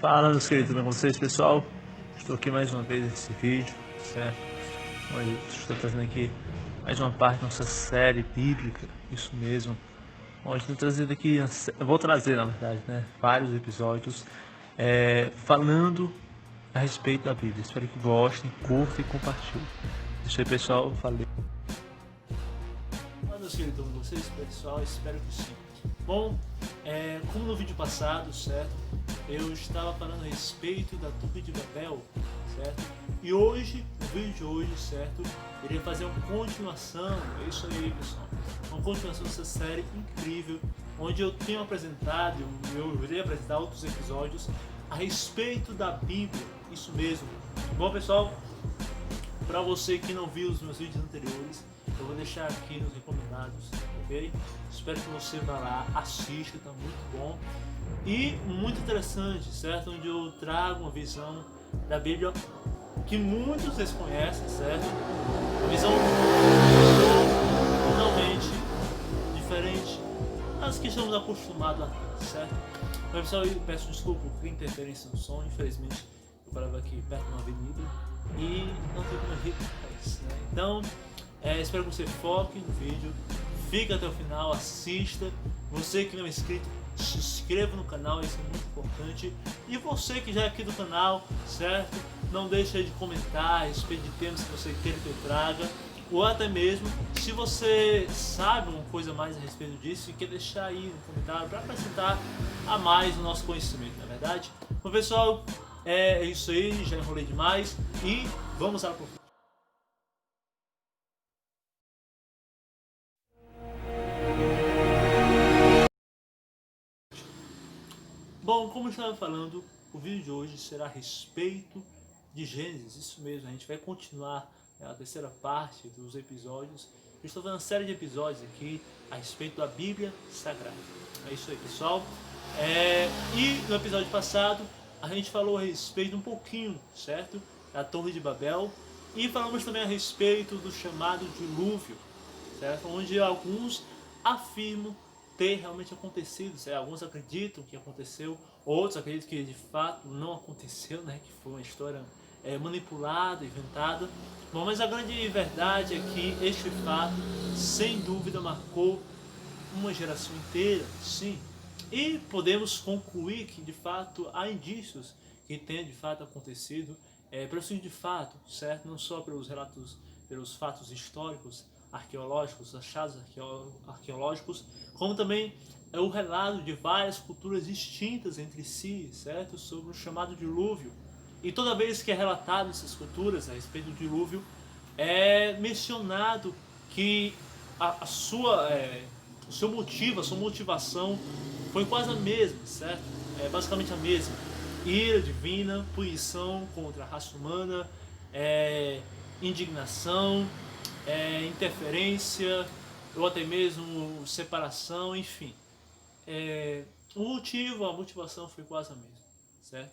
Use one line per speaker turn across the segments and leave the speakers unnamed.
Fala, meus queridos, tudo bem com vocês, pessoal? Estou aqui mais uma vez nesse vídeo, certo? Onde estou trazendo aqui mais uma parte da nossa série bíblica, isso mesmo. Onde estou trazendo aqui, eu vou trazer, na verdade, né, vários episódios falando a respeito da Bíblia. Espero que gostem, curtam e compartilhem. Isso aí, pessoal, falei.
Olá, meus queridos, com vocês, pessoal? Espero que sim. Bom, como no vídeo passado, certo? Eu estava falando a respeito da Torre de Babel, certo? E hoje, no vídeo de hoje, certo? Eu iria fazer uma continuação, é isso aí, pessoal. Uma continuação dessa série incrível, onde eu tenho apresentado, eu irei apresentar outros episódios a respeito da Bíblia, isso mesmo. Bom, pessoal, para você que não viu os meus vídeos anteriores, eu vou deixar aqui nos recomendados, ok? Espero que você vá lá, assista, tá muito bom e muito interessante, certo? Onde eu trago uma visão da Bíblia que muitos desconhecem, certo? Uma visão totalmente diferente das que estamos acostumados a ter, certo? Mas pessoal, eu peço desculpa por interferência no som, infelizmente eu parava aqui perto de uma avenida e não tem como ver isso, né? Então, espero que você foque no vídeo, fique até o final, assista. Você que não é inscrito, se inscreva no canal, isso é muito importante. E você que já é aqui do canal, certo? Não deixe de comentar a respeito de temas que você queira que eu traga. Ou até mesmo, se você sabe uma coisa mais a respeito disso e quer deixar aí no comentário para acrescentar a mais o nosso conhecimento, não é verdade? Bom, pessoal, é isso aí, já enrolei demais e vamos lá pro vídeo. Bom, como eu estava falando, o vídeo de hoje será a respeito de Gênesis, isso mesmo, a gente vai continuar a terceira parte dos episódios. Eu estou fazendo uma série de episódios aqui a respeito da Bíblia Sagrada. É isso aí, pessoal. E no episódio passado, a gente falou a respeito um pouquinho, certo? Da Torre de Babel. E falamos também a respeito do chamado dilúvio, certo? Onde alguns afirmam ter realmente acontecido, certo? Alguns acreditam que aconteceu, outros acreditam que de fato não aconteceu, né? Que foi uma história manipulada, inventada. Bom, mas a grande verdade é que este fato, sem dúvida, marcou uma geração inteira, sim. E podemos concluir que de fato há indícios que tenha de fato acontecido, pelos de fato, certo? Não só pelos relatos, pelos fatos históricos, arqueológicos, achados arqueológicos, como também é o relato de várias culturas distintas entre si, certo? Sobre o chamado dilúvio. E toda vez que é relatado essas culturas a respeito do dilúvio, é mencionado que a sua, o seu motivo, a sua motivação foi quase a mesma, certo? É basicamente a mesma. Ira divina, punição contra a raça humana, indignação, interferência, ou até mesmo separação, enfim. O motivo, a motivação foi quase a mesma, certo?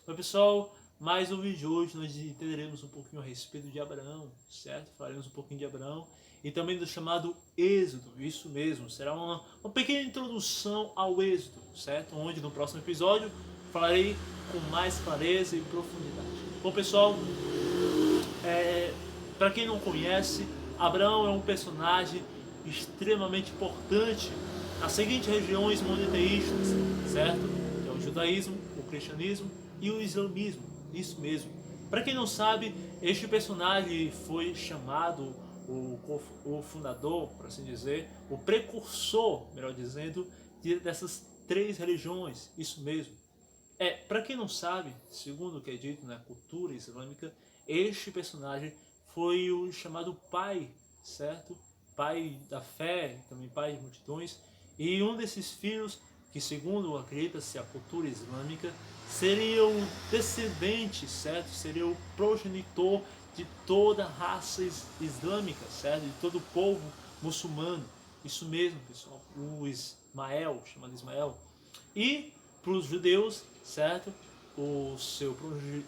Mas pessoal, mais um vídeo de hoje nós entenderemos um pouquinho a respeito de Abraão, certo? Falaremos um pouquinho de Abraão e também do chamado Êxodo, isso mesmo, será uma pequena introdução ao Êxodo, certo? Onde no próximo episódio falarei com mais clareza e profundidade. Bom pessoal, para quem não conhece, Abraão é um personagem extremamente importante nas seguintes regiões monoteístas, certo? Que é o judaísmo, o cristianismo e o islamismo, isso mesmo. Para quem não sabe, este personagem foi chamado o fundador, por assim dizer, o precursor, melhor dizendo, dessas três religiões, isso mesmo. Para quem não sabe, segundo o que é dito na cultura islâmica, este personagem foi o chamado pai, certo? Pai da fé, também pai de multidões, e um desses filhos, que segundo acredita-se a cultura islâmica, seria o descendente, certo? Seria o progenitor de toda a raça islâmica, certo? De todo o povo muçulmano. Isso mesmo, pessoal. O Ismael, chamado Ismael. E para os judeus, certo? O seu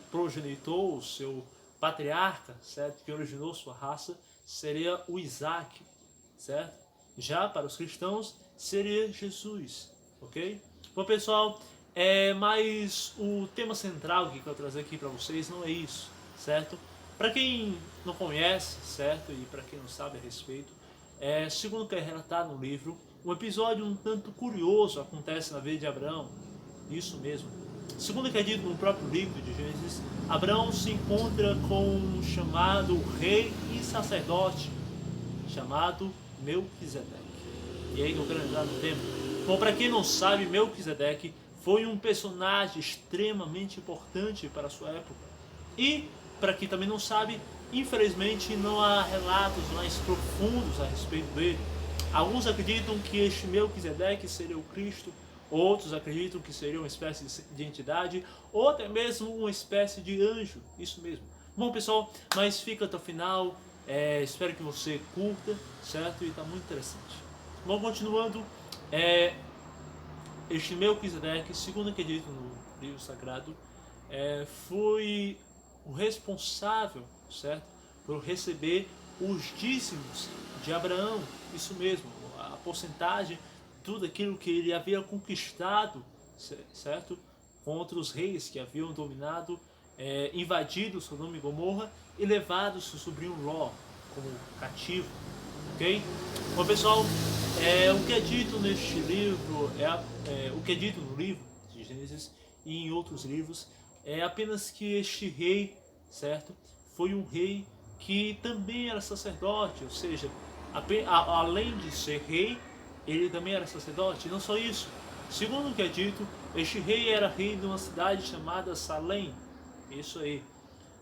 progenitor, o seu patriarca, certo? Que originou sua raça, seria o Isaac, certo? Já para os cristãos, seria Jesus, ok? Bom, pessoal, Mas o tema central que eu quero trazer aqui para vocês não é isso, certo? Para quem não conhece, certo? E para quem não sabe a respeito, segundo o que é relatado no livro, um episódio um tanto curioso acontece na vida de Abraão. Isso mesmo. Segundo o que é dito no próprio livro de Gênesis, Abraão se encontra com um chamado rei e sacerdote, chamado Melquisedeque. E aí que eu quero entrar no tema. Bom, para quem não sabe, Melquisedeque foi um personagem extremamente importante para a sua época. E, para quem também não sabe, infelizmente não há relatos mais profundos a respeito dele. Alguns acreditam que este Melquisedeque seria o Cristo, outros acreditam que seria uma espécie de entidade, ou até mesmo uma espécie de anjo, isso mesmo. Bom pessoal, mas fica até o final, espero que você curta, certo? E está muito interessante. Bom, continuando, este Melquisedeque, segundo o que é dito no livro sagrado, foi o responsável, certo, por receber os dízimos de Abraão, isso mesmo, a porcentagem, tudo aquilo que ele havia conquistado, certo, contra os reis que haviam dominado, invadido Sodoma e Gomorra e levado seu sobrinho Ló como cativo, ok? Bom pessoal, o que é dito neste livro, o que é dito no livro de Gênesis e em outros livros, é apenas que este rei, certo, foi um rei que também era sacerdote, ou seja, além de ser rei, ele também era sacerdote. E não só isso, segundo o que é dito, este rei era rei de uma cidade chamada Salém. Isso aí.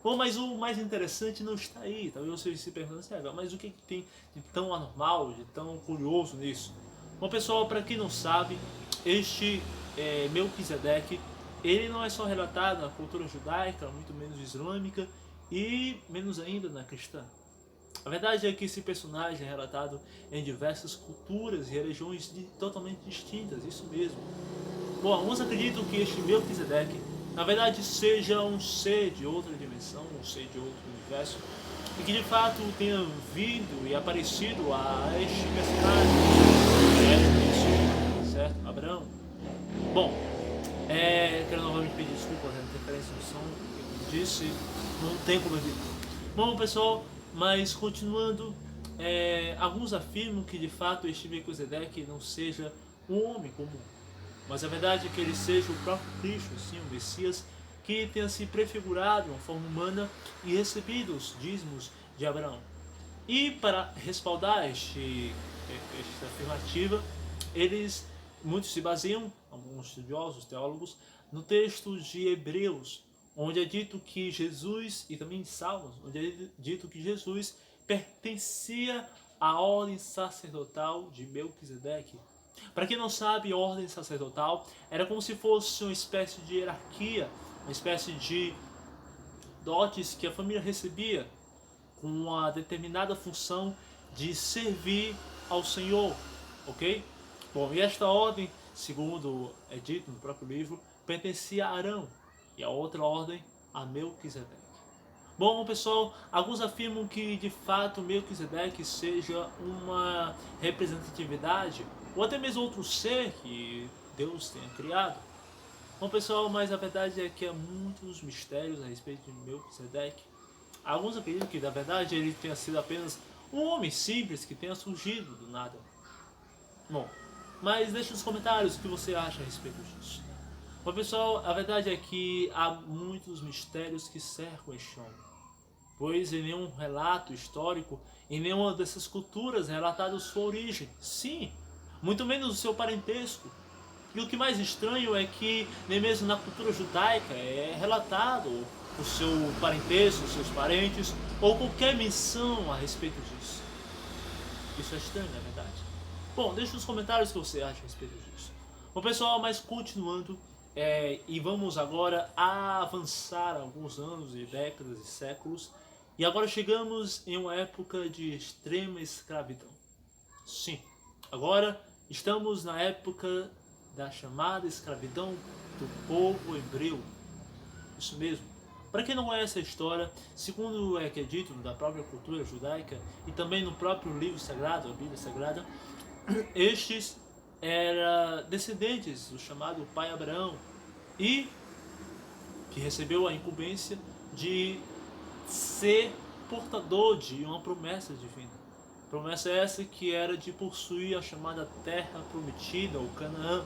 Bom, mas o mais interessante não está aí. Talvez você se perguntando assim, mas o que tem de tão anormal, de tão curioso nisso? Bom pessoal, para quem não sabe, este Melquisedeque, ele não é só relatado na cultura judaica, muito menos islâmica e menos ainda na cristã. A verdade é que esse personagem é relatado em diversas culturas e religiões totalmente distintas, isso mesmo. Bom, alguns acreditam que este Melquisedeque, na verdade, seja um ser de outra dimensão, um ser de outro universo, e que de fato tenha vindo e aparecido a este personagem, certo? Abraão. Bom, quero novamente pedir desculpas pela interferência no som, como disse, não tem como evitar. Bom, pessoal, mas continuando, alguns afirmam que de fato este Melquisedeque não seja um homem comum, mas a verdade é que ele seja o próprio Cristo, sim, o Messias, que tenha se prefigurado de uma forma humana e recebido os dízimos de Abraão. E para respaldar esta afirmativa, muitos se baseiam, alguns estudiosos, teólogos, no texto de Hebreus, onde é dito que Jesus, e também de Salmos, onde é dito que Jesus pertencia à ordem sacerdotal de Melquisedeque. Para quem não sabe, a ordem sacerdotal era como se fosse uma espécie de hierarquia, uma espécie de dotes que a família recebia com uma determinada função de servir ao Senhor, ok? Bom, e esta ordem, segundo é dito no próprio livro, pertencia a Arão, e a outra ordem a Melquisedeque. Bom, pessoal, alguns afirmam que de fato Melquisedeque seja uma representatividade, ou até mesmo outro ser que Deus tenha criado. Bom, pessoal, mas a verdade é que há muitos mistérios a respeito de Melquisedeque. Alguns acreditam que, na verdade, ele tenha sido apenas um homem simples que tenha surgido do nada. Bom, mas deixe nos comentários o que você acha a respeito disso. Bom, pessoal, a verdade é que há muitos mistérios que cercam este homem, pois em nenhum relato histórico, em nenhuma dessas culturas é relatada sua origem. Sim, muito menos o seu parentesco. E o que mais estranho é que nem mesmo na cultura judaica é relatado o seu parentesco, os seus parentes, ou qualquer menção a respeito disso. Isso é estranho, não é verdade? Bom, deixe nos comentários o que você acha a respeito disso. Bom, pessoal, mas continuando, e vamos agora avançar alguns anos e décadas e séculos, e agora chegamos em uma época de extrema escravidão. Sim, agora estamos na época da chamada escravidão do povo hebreu. Isso mesmo. Para quem não conhece a história, segundo é que é dito da própria cultura judaica e também no próprio livro sagrado, a Bíblia Sagrada, estes eram descendentes do chamado pai Abraão, e que recebeu a incumbência de ser portador de uma promessa divina. Promessa essa que era de possuir a chamada terra prometida, ou Canaã.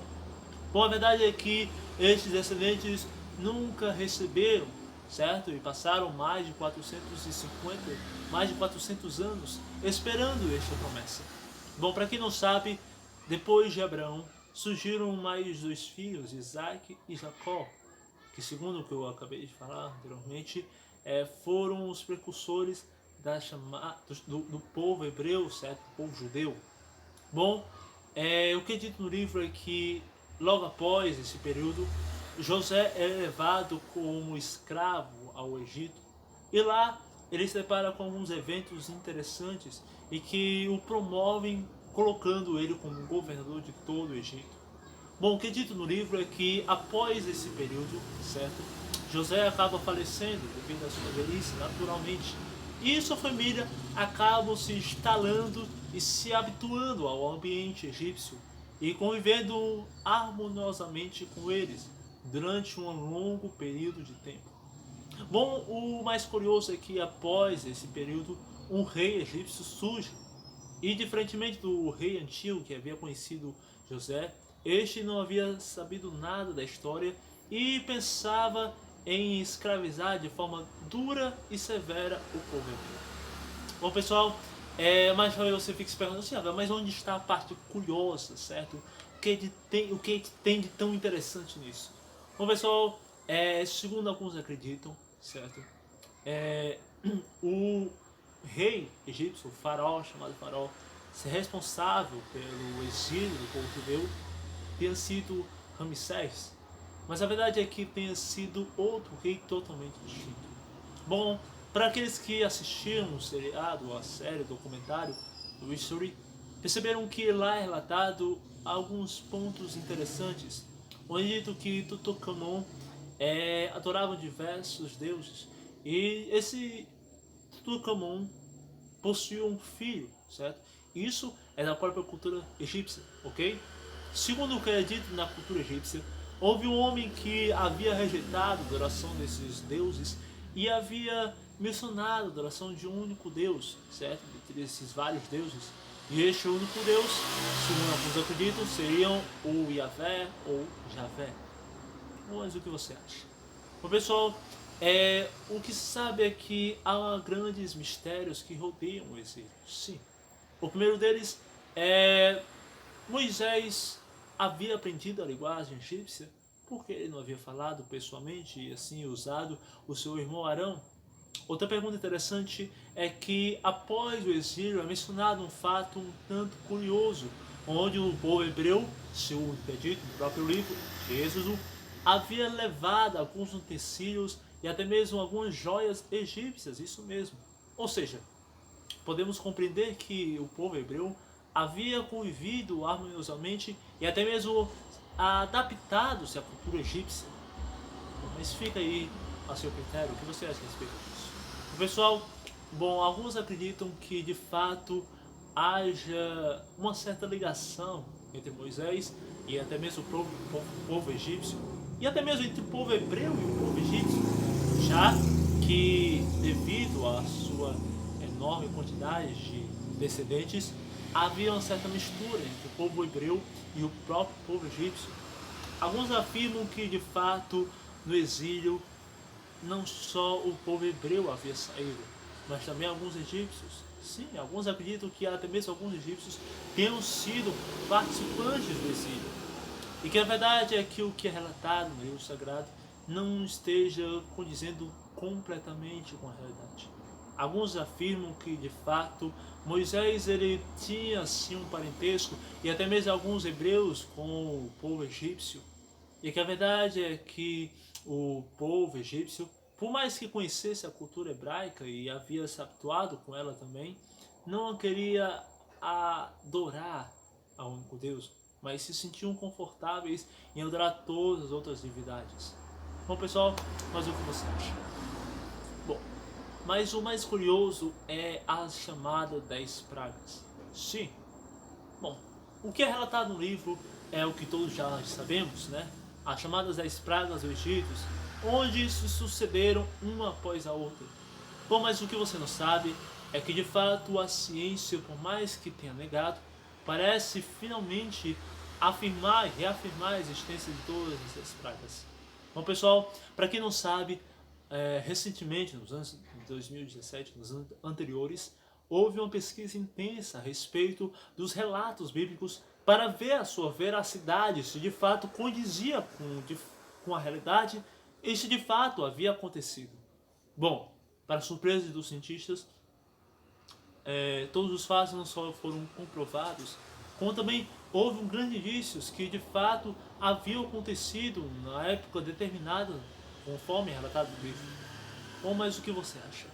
Bom, a verdade é que estes descendentes nunca receberam, certo? E passaram mais de 400 anos esperando esta promessa. Bom, para quem não sabe, depois de Abraão surgiram mais dois filhos, Isaac e Jacó, que segundo o que eu acabei de falar anteriormente, foram os precursores do povo hebreu, certo? Do povo judeu. Bom, o que é dito no livro é que logo após esse período, José é levado como escravo ao Egito e lá ele se depara com alguns eventos interessantes e que o promovem colocando ele como governador de todo o Egito. Bom, o que é dito no livro é que após esse período, certo, José acaba falecendo devido à sua velhice, naturalmente, e sua família acaba se instalando e se habituando ao ambiente egípcio e convivendo harmoniosamente com eles durante um longo período de tempo. Bom, o mais curioso é que após esse período, um rei egípcio surge e, diferentemente do rei antigo que havia conhecido José, este não havia sabido nada da história e pensava em escravizar de forma dura e severa o povo hebreu. Bom, pessoal, mas você fica se perguntando assim, mas onde está a parte curiosa, certo? O que tem de tão interessante nisso? Bom, pessoal, segundo alguns acreditam, certo? O rei egípcio, o faraó, chamado faraó, ser responsável pelo exílio do povo judeu, tenha sido Ramsés, mas a verdade é que tenha sido outro rei totalmente distinto. Bom, para aqueles que assistiram o seriado, a série, o documentário do History, perceberam que lá é relatado alguns pontos interessantes, onde é dito que Tutankhamon adorava diversos deuses e esse Tutankhamon possuía um filho, certo? Isso é da própria cultura egípcia, ok? Segundo o que é dito na cultura egípcia, houve um homem que havia rejeitado a adoração desses deuses e havia mencionado a adoração de um único Deus, certo? Entre esses vários deuses. E este único Deus, segundo alguns acreditam, seriam o Yahvé ou Javé. Mas o que você acha? Bom, pessoal, o que se sabe é que há grandes mistérios que rodeiam o exílio. Sim. O primeiro deles é Moisés havia aprendido a linguagem egípcia porque ele não havia falado pessoalmente e assim usado o seu irmão Arão. Outra pergunta interessante é que após o exílio é mencionado um fato um tanto curioso, onde o povo hebreu, segundo é dito no próprio livro de Êxodo, havia levado alguns utensílios e até mesmo algumas joias egípcias, isso mesmo. Ou seja, podemos compreender que o povo hebreu havia convivido harmoniosamente e até mesmo adaptado-se à cultura egípcia. Mas fica aí a seu critério, o que você acha a respeito disso? Pessoal, bom, alguns acreditam que de fato haja uma certa ligação entre Moisés e até mesmo o povo egípcio, e até mesmo entre o povo hebreu e o povo egípcio, já que devido à sua enorme quantidade de descendentes, havia uma certa mistura entre o povo hebreu e o próprio povo egípcio. Alguns afirmam que de fato no exílio não só o povo hebreu havia saído, mas também alguns egípcios. Sim, alguns acreditam que até mesmo alguns egípcios tenham sido participantes do exílio. E que a verdade é que o que é relatado no livro sagrado não esteja condizendo completamente com a realidade. Alguns afirmam que de fato Moisés ele tinha sim um parentesco e até mesmo alguns hebreus com o povo egípcio. E que a verdade é que o povo egípcio, por mais que conhecesse a cultura hebraica e havia se habituado com ela também, não queria adorar ao único Deus, mas se sentiam confortáveis em adorar todas as outras divindades. Bom, pessoal, mas o que você acha? Bom, mas o mais curioso é a chamada 10 pragas. Sim. Bom, o que é relatado no livro é o que todos já sabemos, né? as chamadas 10 pragas do Egito, onde se sucederam uma após a outra. Bom, mas o que você não sabe é que de fato a ciência, por mais que tenha negado, parece finalmente afirmar e reafirmar a existência de todas essas pragas. Bom, pessoal, para quem não sabe, recentemente, nos anos de 2017, nos anos anteriores, houve uma pesquisa intensa a respeito dos bíblicos para ver a sua veracidade, se de fato condizia com a realidade e se de fato havia acontecido. Bom, para surpresa dos cientistas, todos os fatos não só foram comprovados, como também houve um grande indícios que de fato haviam acontecido na época determinada, conforme relatado no livro. Bom, mas o que você acha?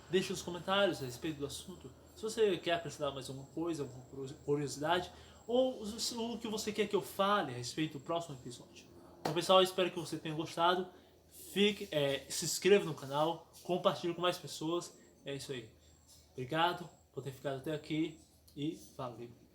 Deixe nos comentários a respeito do assunto. Se você quer acrescentar mais alguma coisa, alguma curiosidade, ou o que você quer que eu fale a respeito do próximo episódio. Bom, pessoal, espero que você tenha gostado. Se inscreva no canal, compartilhe com mais pessoas. É isso aí. Obrigado por ter ficado até aqui e valeu!